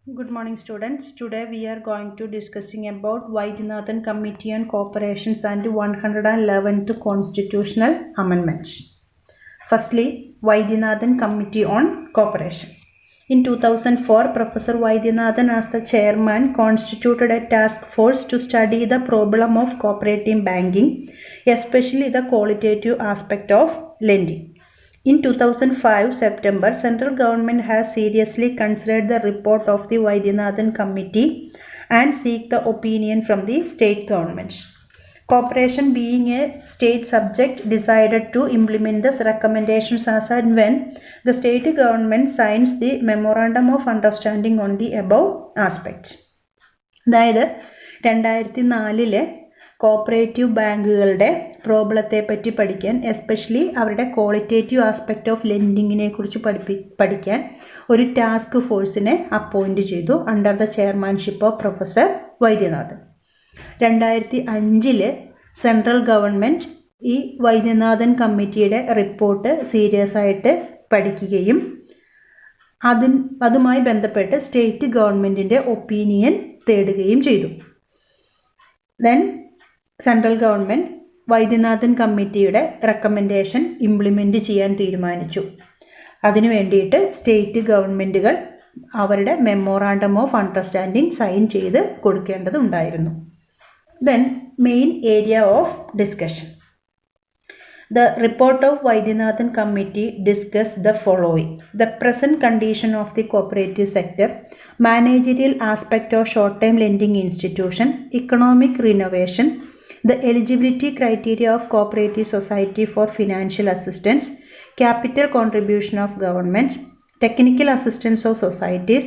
Good morning students. Today we are going to discussing about Vaidyanathan Committee on Corporations and 111th Constitutional Amendments. Firstly, Vaidyanathan Committee on Corporation. In 2004, Professor Vaidyanathan as the chairman constituted a task force to study the problem of cooperative banking, especially the qualitative aspect of lending. In 2005 September, central government has seriously considered the report of the Vaidyanathan Committee and seek the opinion from the state governments. Cooperation being a state subject decided to implement the recommendations as and when the state government signs the Memorandum of Understanding on the above aspects. അതായത് 2004 cooperative ബാങ്കുകളുടെ പ്രോബ്ലത്തെ പറ്റി പഠിക്കാൻ, especially അവരുടെ qualitative aspect of ലെൻഡിങ്ങിനെ കുറിച്ച് പഠിക്കാൻ ഒരു task ഫോഴ്സിനെ appoint ചെയ്തു under the chairmanship of professor Vaidyanathan. 2005 central government ഈ വൈദ്യനാഥൻ കമ്മിറ്റിയുടെ റിപ്പോർട്ട് സീരിയസ് ആയിട്ട് പഠിക്കുകയും അതുമായി ബന്ധപ്പെട്ട് സ്റ്റേറ്റ് ഗവൺമെൻറ്റിൻ്റെ ഒപ്പീനിയൻ തേടുകയും ചെയ്തു. ദെൻ സെൻട്രൽ ഗവൺമെൻറ് വൈദ്യനാഥൻ കമ്മിറ്റിയുടെ റെക്കമെൻഡേഷൻ ഇംപ്ലിമെൻറ്റ് ചെയ്യാൻ തീരുമാനിച്ചു. അതിനു വേണ്ടിയിട്ട് സ്റ്റേറ്റ് ഗവൺമെൻറ്റുകൾ അവരുടെ മെമ്മോറാണ്ടം ഓഫ് അണ്ടർസ്റ്റാൻഡിംഗ് സൈൻ ചെയ്ത് കൊടുക്കേണ്ടതുണ്ടായിരുന്നു. Then main area of discussion. The report of Vaidyanathan Committee discussed the following: the present condition of the cooperative sector, managerial aspect of short-term lending institution, economic renovation, the eligibility criteria of cooperative society for financial assistance, capital contribution of government, technical assistance of societies,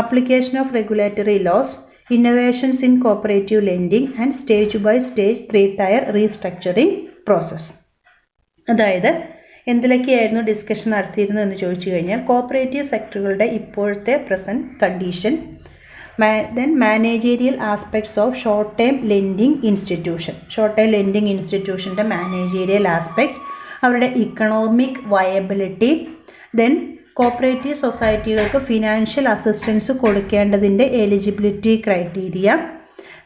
application of regulatory laws, innovations in cooperative lending, and stage-by-stage three-tier restructuring process. അതായത് എന്തിലൊക്കെയായിരുന്നു discussion നടത്തിയിരുന്നതെന്ന് ചോദിച്ചു കഴിഞ്ഞാൽ cooperative സെക്ടറുകളുടെ ഇപ്പോഴത്തെ present condition, then managerial aspects of short term lending institution, short term lending ഇൻസ്റ്റിറ്റ്യൂഷൻ്റെ managerial aspect, അവരുടെ economic viability, then cooperative സൊസൈറ്റികൾക്ക് financial assistance കൊടുക്കേണ്ടതിൻ്റെ eligibility criteria,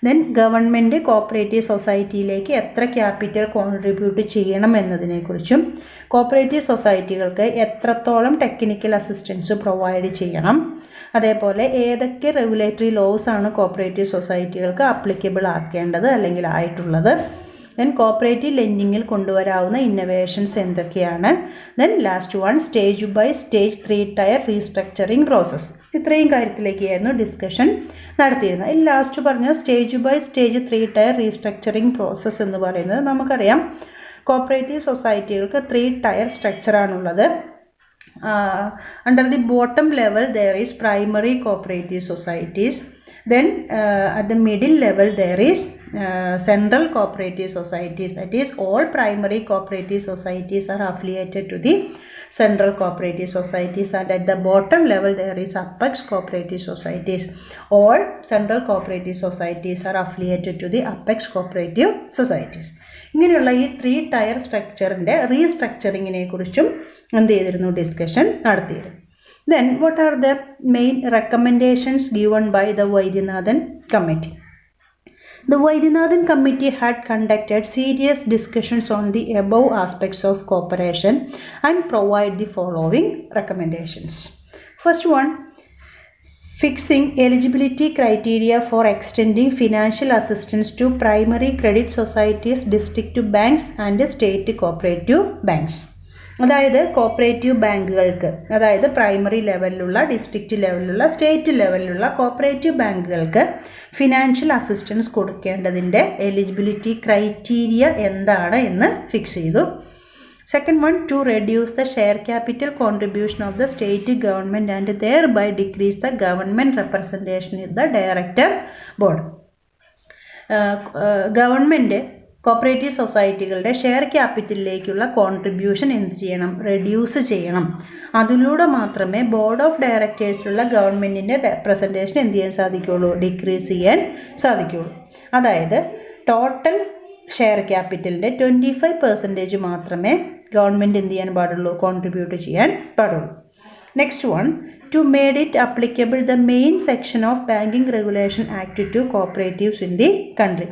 then government cooperative സൊസൈറ്റിയിലേക്ക് എത്ര ക്യാപിറ്റൽ കോൺട്രിബ്യൂട്ട് ചെയ്യണം എന്നതിനെക്കുറിച്ചും കോപ്പറേറ്റീവ് സൊസൈറ്റികൾക്ക് എത്രത്തോളം ടെക്നിക്കൽ അസിസ്റ്റൻസ് പ്രൊവൈഡ് ചെയ്യണം, അതേപോലെ ഏതൊക്കെ റെഗുലേറ്ററി ലോസ് ആണ് കോപ്പറേറ്റീവ് സൊസൈറ്റികൾക്ക് അപ്ലിക്കബിൾ ആക്കേണ്ടത് അല്ലെങ്കിൽ ആയിട്ടുള്ളത്, ദെൻ കോപ്പറേറ്റീവ് ലെൻഡിങ്ങിൽ കൊണ്ടുവരാവുന്ന ഇന്നോവേഷൻസ് എന്തൊക്കെയാണ്, then last one stage by stage 3-tier restructuring process. ഇത്രയും കാര്യത്തിലേക്കായിരുന്നു ഡിസ്കഷൻ നടത്തിയിരുന്നത്. ഈ ലാസ്റ്റ് പറഞ്ഞ stage by stage 3-tier restructuring process എന്ന് പറയുന്നത് നമുക്കറിയാം കോപ്പറേറ്റീവ് സൊസൈറ്റികൾക്ക് 3-tier സ്ട്രക്ചറാണുള്ളത്. Under the bottom level there is primary cooperative societies, then at the middle level there is central cooperative societies, that is all primary cooperative societies are affiliated to the central cooperative societies, and at the bottom level there is apex cooperative societies, all central cooperative societies are affiliated to the apex cooperative societies. ഇങ്ങനെയുള്ള ഈ 3-tier സ്ട്രക്ചറിൻ്റെ റീസ്ട്രക്ചറിങ്ങിനെ കുറിച്ചും എന്ത് ചെയ്തിരുന്നു, discussion നടത്തിയിരുന്നു. Then what are the main recommendations given by the Vaidyanathan Committee? The Vaidyanathan Committee had conducted serious discussions on the above aspects of cooperation and provide the following recommendations. First one, fixing eligibility criteria for extending financial assistance to primary credit societies, district banks and state cooperative banks. അതായത് cooperative ബാങ്കുകൾക്ക്, അതായത് primary ലെവലിലുള്ള, district ലെവലിലുള്ള, state ലെവലിലുള്ള cooperative ബാങ്കുകൾക്ക് financial assistance കൊടുക്കേണ്ടതിൻ്റെ eligibility criteria എന്താണ് എന്ന് ഫിക്സ് ചെയ്തു. Second one, to reduce the share capital contribution of the state government and thereby decrease the government representation in the director board. Government cooperative സൊസൈറ്റികളുടെ share ക്യാപിറ്റലിലേക്കുള്ള contribution എന്ത് ചെയ്യണം, reduce ചെയ്യണം. അതിലൂടെ മാത്രമേ ബോർഡ് ഓഫ് ഡയറക്ടേഴ്സിലുള്ള ഗവൺമെൻറ്റിൻ്റെ representation എന്ത് ചെയ്യാൻ സാധിക്കുകയുള്ളൂ, ഡിക്രീസ് ചെയ്യാൻ സാധിക്കുകയുള്ളൂ. അതായത് ടോട്ടൽ ഷെയർ ക്യാപിറ്റലിൻ്റെ 25% മാത്രമേ ഗവൺമെൻറ് എന്ത് ചെയ്യാൻ പാടുള്ളൂ, കോൺട്രിബ്യൂട്ട് ചെയ്യാൻ പാടുള്ളൂ. Next one, to made it applicable the main section of Banking Regulation Act to cooperatives in the country.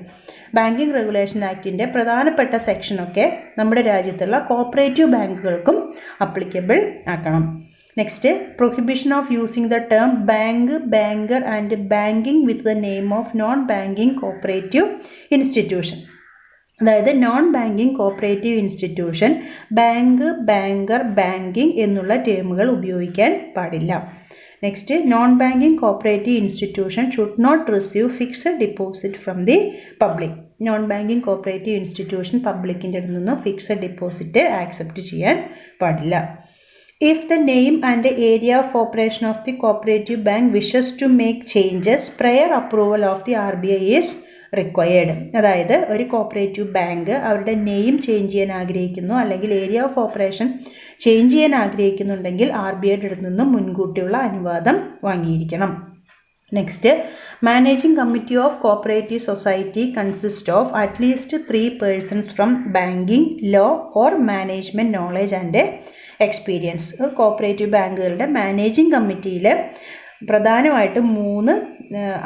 Banking regulation ആക്ടിൻ്റെ പ്രധാനപ്പെട്ട സെക്ഷനൊക്കെ നമ്മുടെ രാജ്യത്തുള്ള കോപ്പറേറ്റീവ് ബാങ്കുകൾക്കും അപ്ലിക്കബിൾ ആക്കണം. Next, prohibition of using the term bank, banker and banking with the name of non banking cooperative institution. അതായത് non banking cooperative institution, bank, banker, banking എന്നുള്ള ടേമുകൾ ഉപയോഗിക്കാൻ പാടില്ല. Next, non banking cooperative institution should not receive fixed deposit from the public. Non banking cooperative institution പബ്ലിക്കിൻ്റെ അടുത്ത് നിന്നും fixed deposit accept ചെയ്യാൻ പാടില്ല. If the name and the area of operation of the cooperative bank wishes to make changes, prior approval of the RBI is required. അതായത് ഒരു cooperative bank അവരുടെ name change ചെയ്യാൻ ആഗ്രഹിക്കുന്നു അല്ലെങ്കിൽ ഏരിയ ഓഫ് ഓപ്പറേഷൻ ചേഞ്ച് ചെയ്യാൻ ആഗ്രഹിക്കുന്നുണ്ടെങ്കിൽ RBIയുടെ അടുത്ത് നിന്നും മുൻകൂട്ടിയുള്ള അനുവാദം വാങ്ങിയിരിക്കണം. Next, managing committee of cooperative society consist of at least 3 persons from banking, law or management knowledge and experience. Cooperative ബാങ്കുകളുടെ മാനേജിംഗ് കമ്മിറ്റിയിൽ പ്രധാനമായിട്ടും 3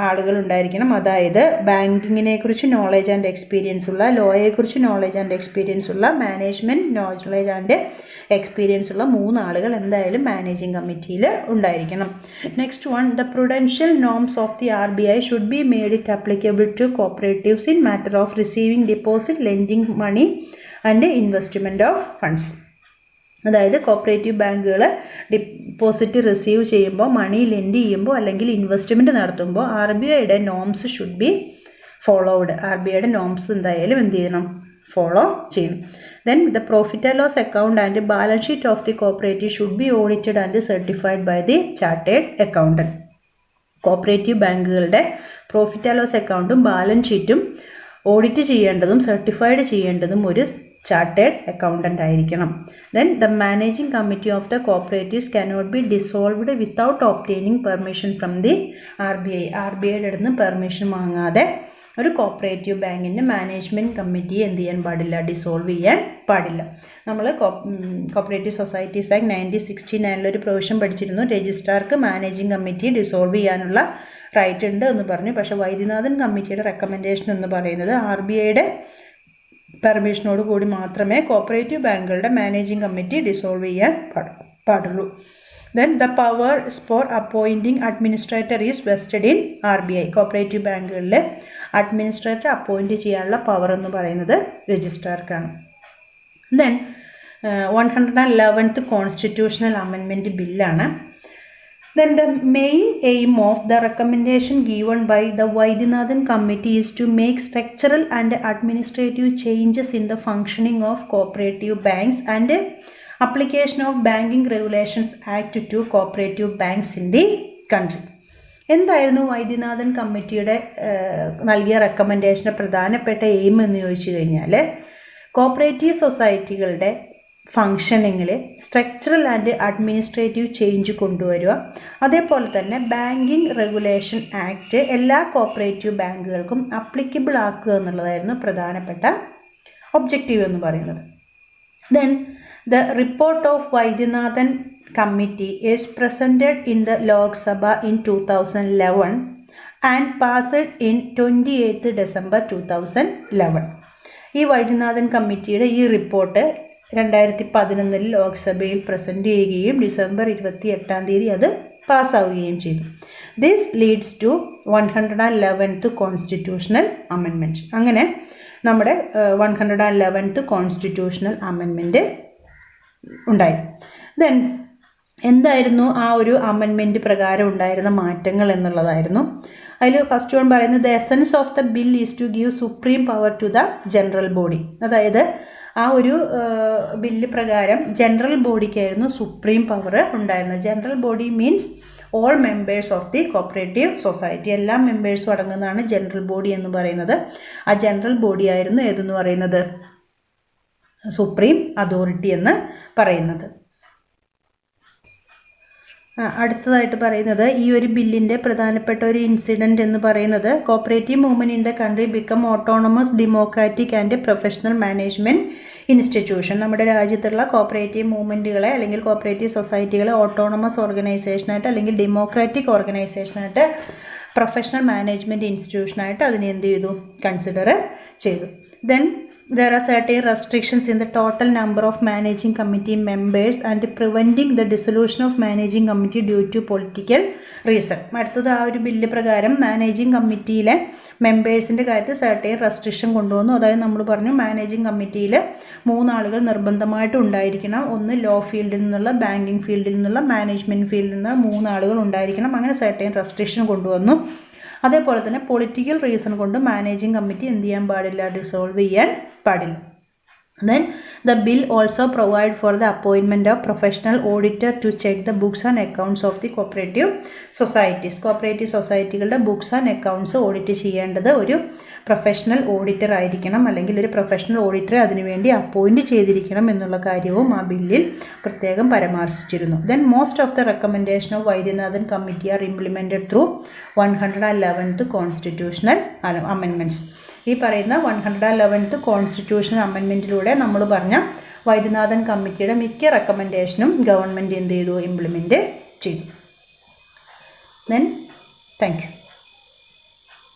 ആളുകൾ ഉണ്ടായിരിക്കണം. അതായത് ബാങ്കിങ്ങിനെക്കുറിച്ച് നോളേജ് ആൻഡ് എക്സ്പീരിയൻസ് ഉള്ള, ലോയെക്കുറിച്ച് നോളേജ് ആൻഡ് എക്സ്പീരിയൻസ് ഉള്ള, മാനേജ്മെൻറ്റ് നോളേജ് ആൻഡ് എക്സ്പീരിയൻസ് ഉള്ള 3 ആളുകൾ എന്തായാലും മാനേജിംഗ് കമ്മിറ്റിയിൽ ഉണ്ടായിരിക്കണം. Next one, the prudential norms of the RBI should be made it applicable to cooperatives in matter of receiving deposit, lending money and investment of funds. അതായത് cooperative ബാങ്കുകൾ deposit receive ചെയ്യുമ്പോൾ, money lend ചെയ്യുമ്പോൾ അല്ലെങ്കിൽ investment നടത്തുമ്പോൾ RBIയുടെ norms should be followed. RBIയുടെ norms എന്തായാലും എന്ത് ചെയ്യണം? ഫോളോ ചെയ്യണം. Then the profit and loss account and balance sheet of the cooperative should be audited and certified by the chartered accountant. Cooperative ബാങ്കുകളുടെ പ്രോഫിറ്റ് ആൻഡ് ലോസ് അക്കൗണ്ടും balance ഷീറ്റും audit ചെയ്യേണ്ടതും certified ചെയ്യേണ്ടതും ഒരു ചാർട്ടേഡ് അക്കൗണ്ടൻ്റ് ആയിരിക്കണം. Then the managing committee of the cooperatives cannot be dissolved without obtaining permission from the RBI. RBIയുടെ അടുത്ത് നിന്ന് പെർമിഷൻ വാങ്ങാതെ ഒരു കോപ്പറേറ്റീവ് ബാങ്കിൻ്റെ മാനേജ്മെൻറ്റ് കമ്മിറ്റി എന്ത് ചെയ്യാൻ പാടില്ല? ഡിസോൾവ് ചെയ്യാൻ പാടില്ല. നമ്മൾ കോപ്പറേറ്റീവ് സൊസൈറ്റീസ് ആക്ട് 1969 ഒരു പ്രൊവിഷൻ പഠിച്ചിരുന്നു. രജിസ്ട്രാർക്ക് മാനേജിംഗ് കമ്മിറ്റി ഡിസോൾവ് ചെയ്യാനുള്ള റൈറ്റ് ഉണ്ട് എന്ന് പറഞ്ഞു. പക്ഷേ വൈദ്യനാഥൻ കമ്മിറ്റിയുടെ റെക്കമെൻഡേഷൻ എന്ന് പറയുന്നത് RBIയുടെ പെർമിഷനോട് കൂടി മാത്രമേ കോപ്പറേറ്റീവ് ബാങ്കുകളുടെ മാനേജിംഗ് കമ്മിറ്റി ഡിസോൾവ് ചെയ്യാൻ പാടുള്ളൂ. Then the powers for appointing administrator is vested in RBI. Cooperative ബാങ്കുകളിൽ അഡ്മിനിസ്ട്രേറ്റർ അപ്പോയിൻറ്റ് ചെയ്യാനുള്ള പവർ എന്ന് പറയുന്നത് രജിസ്ട്രാർക്കാണ്. ദെൻ 111th കോൺസ്റ്റിറ്റ്യൂഷണൽ അമെൻമെൻറ്റ് ബില്ലാണ്. Then the main aim of the recommendation given by the Vaidyanathan Committee is to make structural and administrative changes in the functioning of cooperative banks and application of Banking Regulations Act to cooperative banks in the country. എന്തായിരുന്നു വൈദ്യനാഥൻ കമ്മിറ്റിയുടെ നൽകിയ റെക്കമെൻഡേഷൻ്റെ പ്രധാനപ്പെട്ട aim എന്ന് ചോദിച്ചു കഴിഞ്ഞാൽ, cooperative സൊസൈറ്റികളുടെ ഫങ്ഷനിങ്ങിൽ structural and administrative change കൊണ്ടുവരിക, അതേപോലെ തന്നെ ബാങ്കിങ് റെഗുലേഷൻ ആക്ട് എല്ലാ കോപ്പറേറ്റീവ് ബാങ്കുകൾക്കും അപ്ലിക്കബിൾ ആക്കുക എന്നുള്ളതായിരുന്നു പ്രധാനപ്പെട്ട ഒബ്ജക്റ്റീവ് എന്ന് പറയുന്നത്. Then the report of Vaidyanathan committee is presented in the Lok Sabha in 2011 and passed in 28 December 2011. ഈ വൈദ്യനാഥൻ കമ്മിറ്റിയുടെ ഈ റിപ്പോർട്ട് 2011 ലോക്സഭയിൽ പ്രസൻറ്റ് ചെയ്യുകയും December 28 അത് പാസ്സാവുകയും ചെയ്തു. This leads to 111th constitutional amendment. അങ്ങനെ നമ്മുടെ 111th കോൺസ്റ്റിറ്റ്യൂഷണൽ അമെൻമെൻറ്റ് ഉണ്ടായി. ദെൻ എന്തായിരുന്നു ആ ഒരു അമെൻമെൻറ്റ് പ്രകാരം ഉണ്ടായിരുന്ന മാറ്റങ്ങൾ എന്നുള്ളതായിരുന്നു. അതിൽ ഫസ്റ്റ് വൺ പറയുന്നത്, the essence of the bill is to give supreme power to the general body. അതായത് ആ ഒരു ബില്ല് പ്രകാരം ജനറൽ ബോഡിക്കായിരുന്നു സുപ്രീം പവർ ഉണ്ടായിരുന്നത്. General body means all members of the cooperative society. എല്ലാ മെമ്പേഴ്സും അടങ്ങുന്നതാണ് ജനറൽ ബോഡി എന്ന് പറയുന്നത്. ആ ജനറൽ ബോഡി ആയിരുന്നു ഏതെന്ന് പറയുന്നത്? സുപ്രീം അതോറിറ്റി എന്ന് പറയുന്നത്. അടുത്തതായിട്ട് പറയുന്നത്, ഈ ഒരു ബില്ലിൻ്റെ പ്രധാനപ്പെട്ട ഒരു ഇൻസിഡൻറ്റ് എന്ന് പറയുന്നത്, cooperative movement in the country become autonomous, democratic and professional management institution. നമ്മുടെ രാജ്യത്തുള്ള കോപ്പറേറ്റീവ് മൂവ്മെൻറ്റുകളെ അല്ലെങ്കിൽ കോപ്പറേറ്റീവ് സൊസൈറ്റികളെ ഓട്ടോണമസ് ഓർഗനൈസേഷനായിട്ട് അല്ലെങ്കിൽ ഡെമോക്രാറ്റിക് ഓർഗനൈസേഷനായിട്ട് പ്രൊഫഷണൽ മാനേജ്മെൻറ്റ് ഇൻസ്റ്റിറ്റ്യൂഷനായിട്ട് അതിനെ എന്ത് ചെയ്തു, കൺസിഡർ ചെയ്തു. Then there are certain restrictions in the total number of managing committee members and preventing the dissolution of managing committee due to political reason. അടുത്തത് ആ ഒരു ബില്ല് പ്രകാരം മാനേജിങ് കമ്മിറ്റിയിലെ മെമ്പേഴ്സിൻ്റെ കാര്യത്തിൽ സർട്ടേൺ റെസ്ട്രിക്ഷൻ കൊണ്ടുവന്നു. അതായത് നമ്മൾ പറഞ്ഞു മാനേജിങ് കമ്മിറ്റിയിൽ 3 ആളുകൾ നിർബന്ധമായിട്ട് ഉണ്ടായിരിക്കണം. ഒന്ന് ലോ ഫീൽഡിൽ നിന്നുള്ള, ബാങ്കിങ് ഫീൽഡിൽ നിന്നുള്ള, മാനേജ്മെൻറ്റ് ഫീൽഡിൽ നിന്ന് 3 ആളുകൾ ഉണ്ടായിരിക്കണം. അങ്ങനെ സർട്ടേൺ റെസ്ട്രിക്ഷൻ കൊണ്ടുവന്നു. അതേപോലെ തന്നെ പൊളിറ്റിക്കൽ റീസൺ കൊണ്ട് മാനേജിങ് കമ്മിറ്റി എന്ത് ചെയ്യാൻ പാടില്ല, ഡിസോൾവ് ചെയ്യാൻ പാടില്ല. Then the bill also provide for the appointment of professional auditor to check the books and accounts of the cooperative societies. Cooperative സൊസൈറ്റികളുടെ ബുക്സ് ആൻഡ് അക്കൗണ്ട്സ് ഓഡിറ്റ് ചെയ്യേണ്ടത് ഒരു professional auditor ആയിരിക്കണം, അല്ലെങ്കിൽ ഒരു പ്രൊഫഷണൽ ഓഡിറ്ററെ അതിനുവേണ്ടി അപ്പോയിൻറ്റ് ചെയ്തിരിക്കണം എന്നുള്ള കാര്യവും ആ ബില്ലിൽ പ്രത്യേകം പരാമർശിച്ചിരുന്നു. Then most of the recommendation of Vaidyanathan committee are implemented through 111th constitutional amendments. ഈ പറയുന്ന 111th കോൺസ്റ്റിറ്റ്യൂഷണൽ അമെൻമെൻറ്റിലൂടെ നമ്മൾ പറഞ്ഞ വൈദ്യനാഥൻ കമ്മിറ്റിയുടെ മിക്ക റെക്കമെൻഡേഷനും ഗവൺമെൻറ് എന്ത് ചെയ്തു, ഇംപ്ലിമെൻറ്റ് ചെയ്തു. Then thank you.